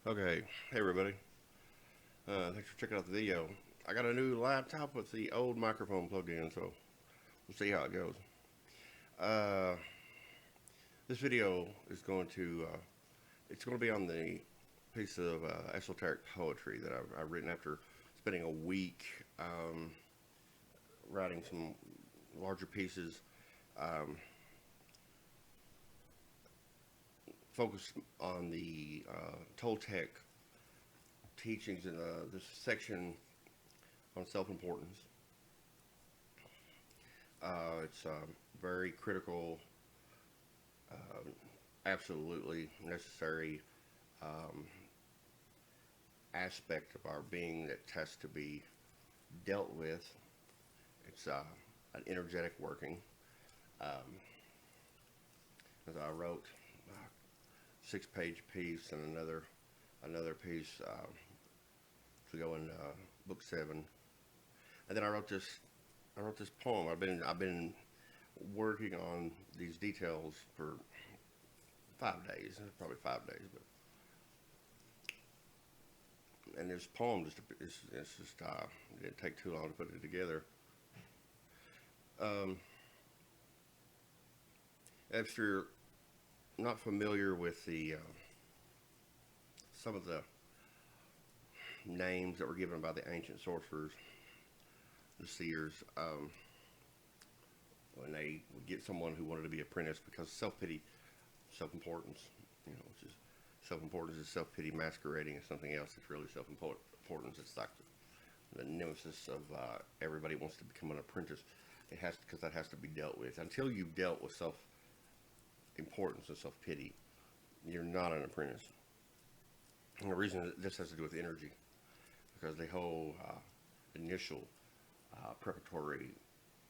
Okay, hey everybody. Thanks for checking out the video. I got a new laptop with the old microphone plugged in, so we'll see how it goes. Uh, this video is it's going to be on the piece of esoteric poetry that I've written after spending a week writing some larger pieces, um, focused on the Toltec teachings in this section on self-importance. It's very critical, uh, absolutely necessary um, aspect of our being that has to be dealt with. It's an energetic working. Um, as I wrote a 6-page piece and another piece to go in book 7, and then I wrote this poem. I've been working on these details for 5 days, probably 5 days, but and this poem it's just it didn't take too long to put it together. Um, if you're not familiar with the some of the names that were given by the ancient sorcerers, the seers, when they would get someone who wanted to be apprenticed, because self-pity, self-importance, which is self-importance is self-pity masquerading as something else. It's really self-importance. It's like the nemesis of everybody wants to become an apprentice. It has because that has to be dealt with. Until you've dealt with self-importance and self-pity, you're not an apprentice. And the reason this has to do with energy, because the whole initial preparatory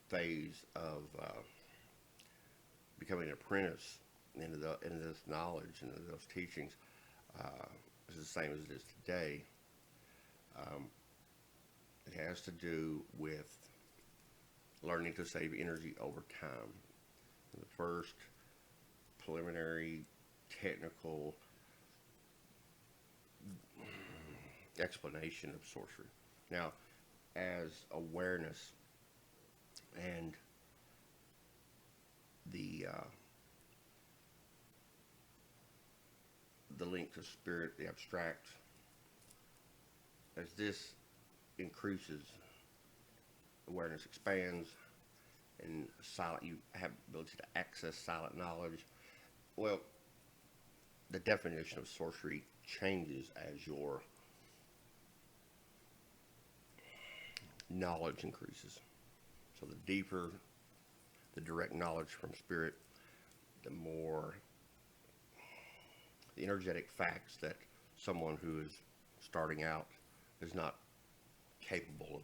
phase of becoming an apprentice into this knowledge and those teachings is the same as it is today. Um, it has to do with learning to save energy over time. The first preliminary technical explanation of sorcery. Now, as awareness and the link to spirit, the abstract, as this increases, awareness expands, and you have the ability to access silent knowledge. Well, the definition of sorcery changes as your knowledge increases. So the deeper the direct knowledge from spirit, the more the energetic facts that someone who is starting out is not capable of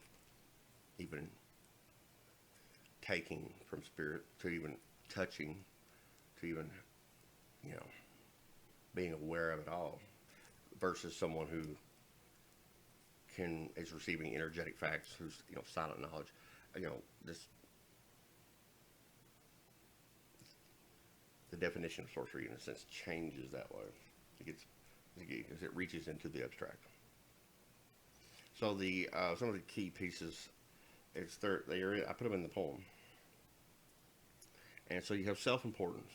even taking from spirit, to even touching, to even, you know, being aware of it all, versus someone who is receiving energetic facts, who's, silent knowledge. This the definition of sorcery in a sense changes that way. As it reaches into the abstract. So the some of the key pieces, I put them in the poem. And so you have self-importance,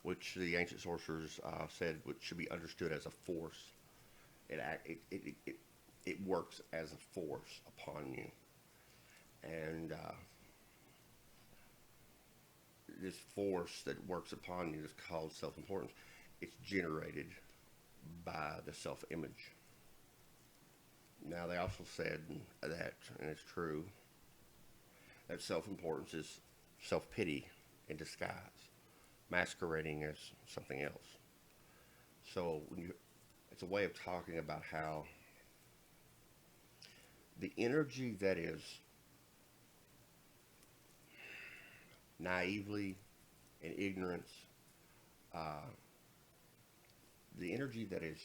which the ancient sorcerers said which should be understood as a force. It works as a force upon you, and this force that works upon you is called self-importance. It's generated by the self-image. Now, they also said that, and it's true, that self-importance is self-pity in disguise, masquerading as something else. So it's a way of talking about how the energy that is naively in ignorance, the energy that is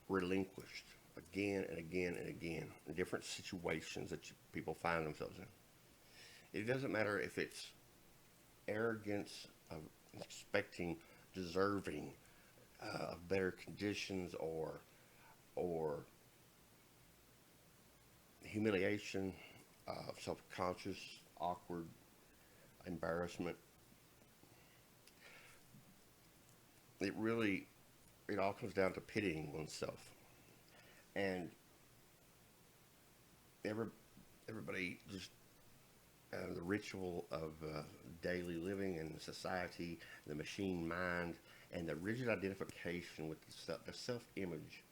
relinquished again and again and again in different situations that people find themselves in. It doesn't matter if it's arrogance of expecting, deserving, better conditions or humiliation, self-conscious, awkward, embarrassment. It all comes down to pitying oneself. And every, everybody just the ritual of daily living and society, the machine mind, and the rigid identification with the self-image.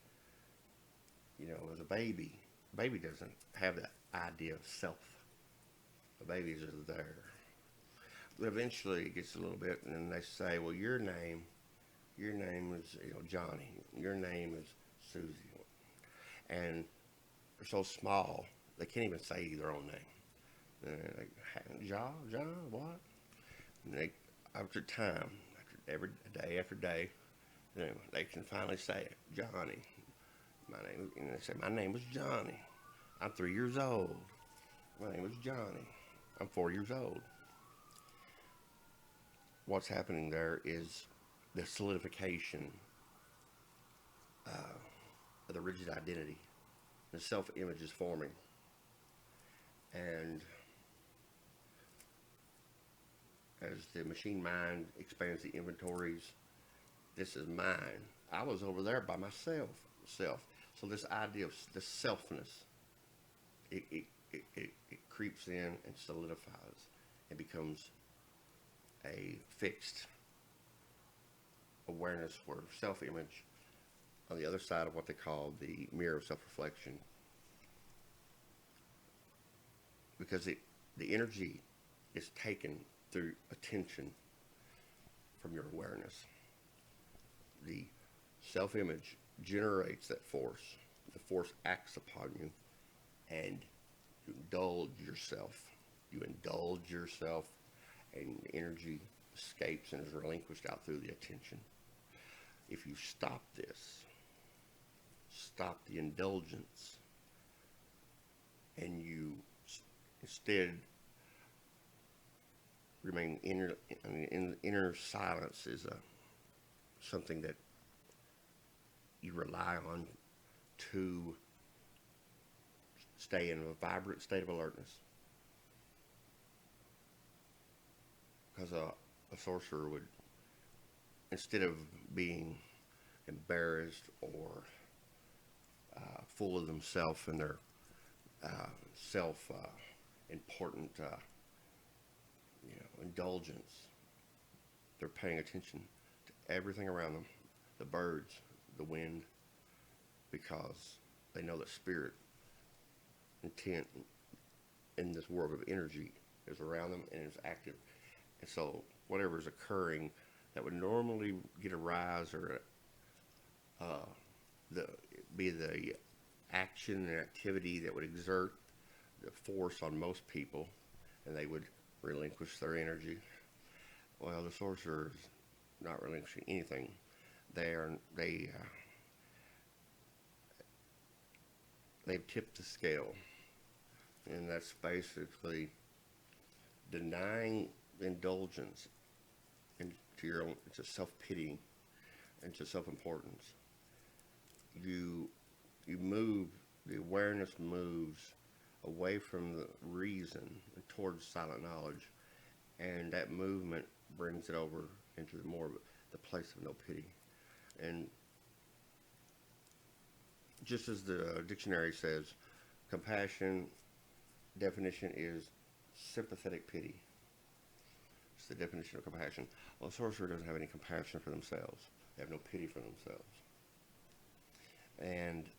You know, as a baby doesn't have that idea of self. The babies are there. But eventually it gets a little bit, and then they say, well, your name is, Johnny. Your name is Susie. And they're so small, they can't even say their own name. And like, John, what? And they, after time, every day after day, they can finally say it, Johnny. And they say, my name is Johnny. I'm 3 years old. My name is Johnny. I'm 4 years old. What's happening there is the solidification of the rigid identity. The self-image is forming. And as the machine mind expands the inventories, this is mine. I was over there by myself. So this idea of the selfness, it creeps in and solidifies and becomes a fixed awareness where self-image on the other side of what they call the mirror of self-reflection, because the energy is taken through attention from your awareness. The self-image generates that force. The force acts upon you, and you indulge yourself. And the energy escapes and is relinquished out through the attention. If you stop this, stop the indulgence, and you instead remain inner silence is something that you rely on to stay in a vibrant state of alertness. Because a sorcerer would, instead of being embarrassed or full of themselves and their self-important indulgence, they're paying attention to everything around them, the birds, the wind, because they know that spirit intent in this world of energy is around them and is active. And so whatever is occurring that would normally get a rise or be the action and activity that would exert the force on most people, and they would relinquish their energy. Well, the sorcerer is not relinquishing anything. They've tipped the scale, and that's basically denying indulgence into your own, into self-pity, into self-importance. You move, the awareness moves away from the reason and towards silent knowledge, and that movement brings it over into the place of no pity. And just as the dictionary says, compassion definition is sympathetic pity. It's the definition of compassion. Well, a sorcerer doesn't have any compassion for themselves. They have no pity for themselves. And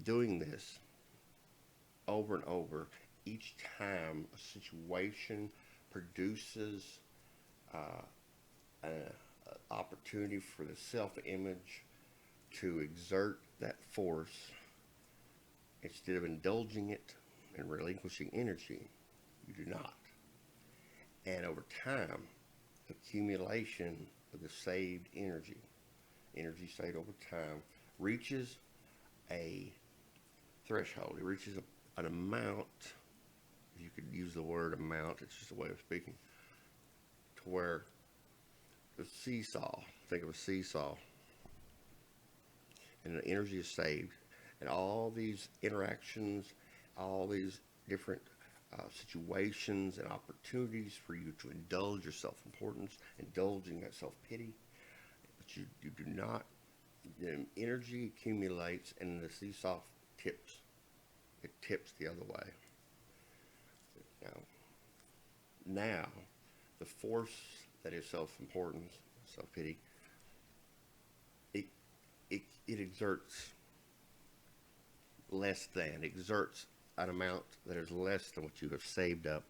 doing this over and over, each time a situation produces an opportunity for the self-image to exert that force, instead of indulging it and relinquishing energy, you do not. And over time, accumulation of the saved energy saved over time, reaches a threshold. It reaches an amount you could use the word amount, it's just a way of speaking, to where the seesaw, think of a seesaw, and the energy is saved, and all these interactions, all these different situations and opportunities for you to indulge your self-importance, indulging that self-pity, but you do not, the energy accumulates and the seesaw tips. It tips the other way. Now, the force that is self-importance, self-pity, it exerts less than, exerts an amount that is less than what you have saved up.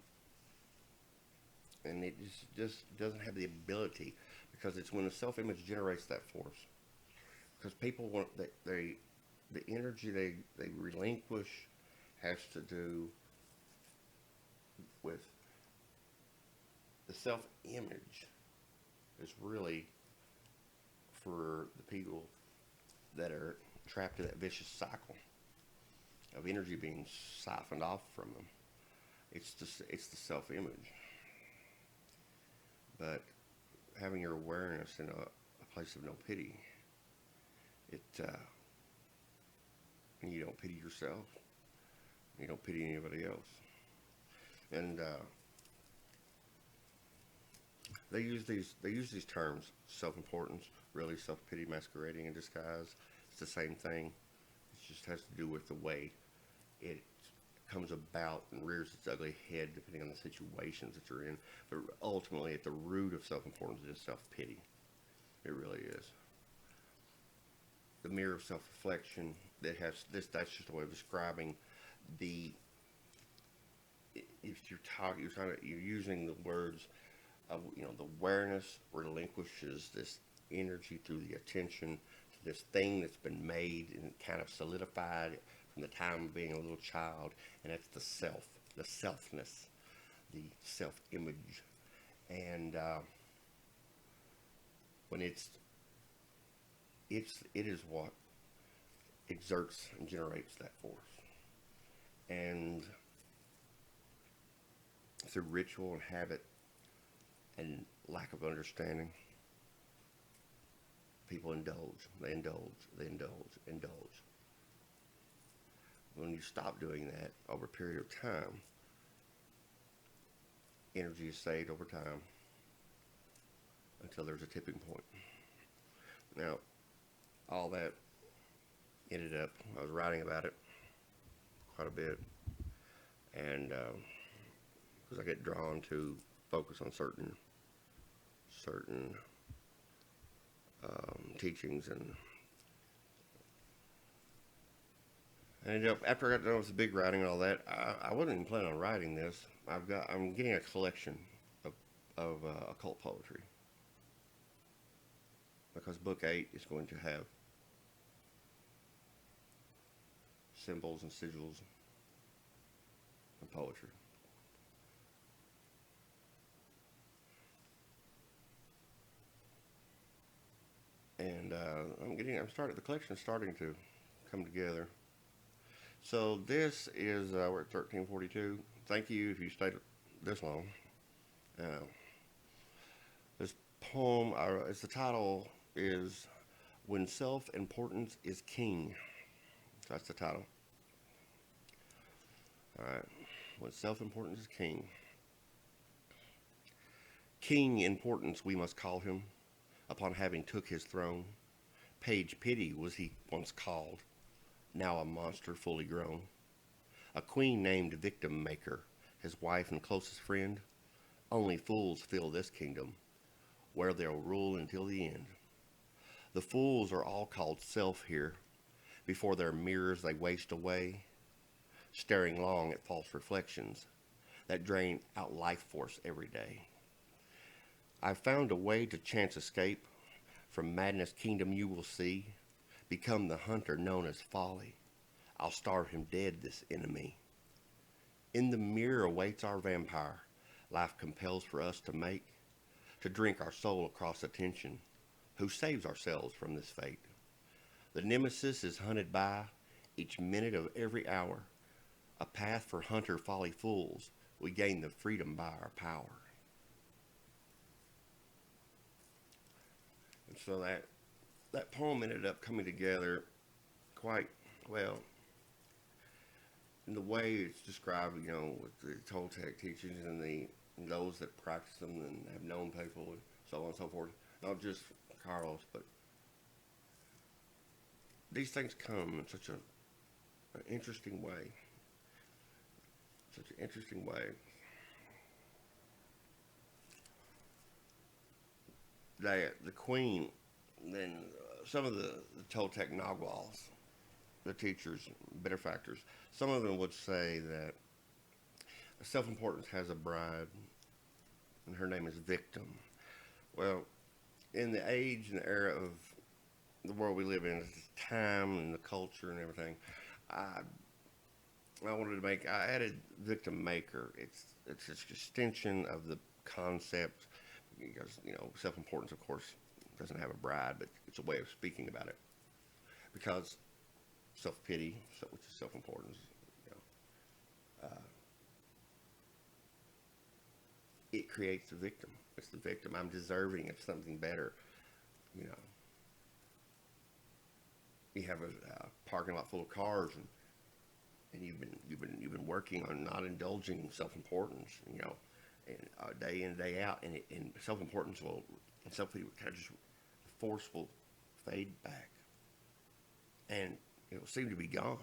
And it just doesn't have the ability, because it's when the self-image generates that force. Because people want, the energy they relinquish has to do with the self-image is really for the people that are trapped in that vicious cycle of energy being siphoned off from them. It's the self-image. But having your awareness in a place of no pity, and you don't pity yourself, you don't pity anybody else. And they use these terms, self-importance, really self-pity masquerading in disguise. It's the same thing. It just has to do with the way it comes about and rears its ugly head depending on the situations that you're in. But ultimately, at the root of self-importance is self-pity. It really is. The mirror of self-reflection that has this. That's just a way of describing the. If you're using the words of, the awareness relinquishes this energy through the attention to this thing that's been made and kind of solidified from the time of being a little child, and that's the self, the selfness, the self-image. And when it is what exerts and generates that force. And through ritual and habit and lack of understanding, people indulge. They indulge. When you stop doing that over a period of time, energy is saved over time until there's a tipping point. Now, all that ended up, I was writing about it quite a bit, and because I get drawn to focus on certain teachings, and I ended up, after I got done with the big writing and all that, I wasn't even planning on writing this. I'm getting a collection of occult poetry, because book 8 is going to have symbols and sigils and poetry. And the collection is starting to come together. So this is, we're at 1342. Thank you if you stayed this long. This poem, the title is When Self-Importance is King. That's the title. Alright. When self-importance is king. King importance we must call him, upon having took his throne. Page pity was he once called, now a monster fully grown. A queen named victim maker, his wife and closest friend. Only fools fill this kingdom, where they'll rule until the end. The fools are all called self here, before their mirrors they waste away, staring long at false reflections that drain out life force every day. I've found a way to chance escape from madness kingdom you will see, become the hunter known as folly. I'll starve him dead, this enemy. In the mirror awaits our vampire, life compels for us to make, to drink our soul across attention, who saves ourselves from this fate. The nemesis is hunted by each minute of every hour, a path for hunter folly fools We gain the freedom by our power. And so that poem ended up coming together quite well in the way it's described, with the Toltec teachings and those that practice them and have known people and so on and so forth. Not just Carlos, but these things come in such an interesting way. Such an interesting way. The queen, then some of the Toltec Naguals, the teachers, benefactors, some of them would say that self-importance has a bride, and her name is victim. Well, in the age and the era of the world we live in, the time and the culture and everything, I added victim maker. It's an extension of the concept because, self-importance, of course, doesn't have a bride, but it's a way of speaking about it. Because self-pity, which is self-importance, it creates the victim. It's the victim. I'm deserving of something better. You have a parking lot full of cars, and you've been working on not indulging in self-importance, and day in, day out, and self-importance and self-pity will kind of just forceful fade back, and it'll seem to be gone.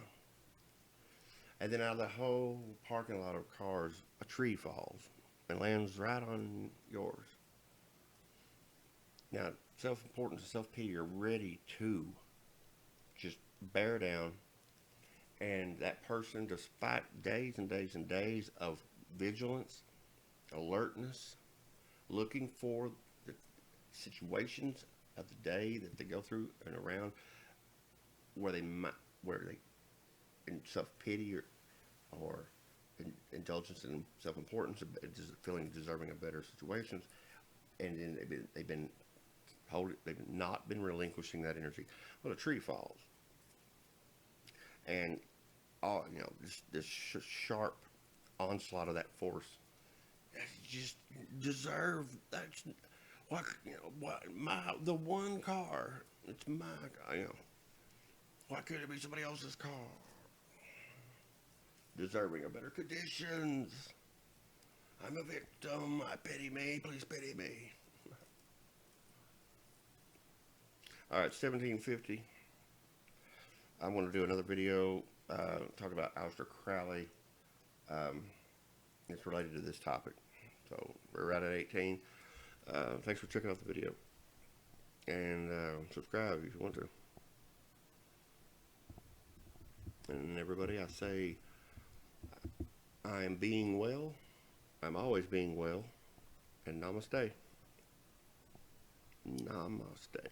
And then out of the whole parking lot of cars, a tree falls and lands right on yours. Now, self-importance and self-pity are ready to just bear down, and that person, despite days and days and days of vigilance, alertness, looking for the situations of the day that they go through and around where they in self-pity or indulgence in self-importance, feeling deserving of better situations, and then they've not been relinquishing that energy. Well, a tree falls, and this sharp onslaught of that force, you just deserve. That's the one car. It's my car. Why couldn't it be somebody else's car? Deserving of better conditions. I'm a victim. I pity me. Please pity me. All right, 1750. I want to do another video talk about Aleister Crowley. It's related to this topic. So we're right at 18. Thanks for checking out the video. And subscribe if you want to. And everybody, I say, I am being well. I'm always being well. And namaste. Namaste.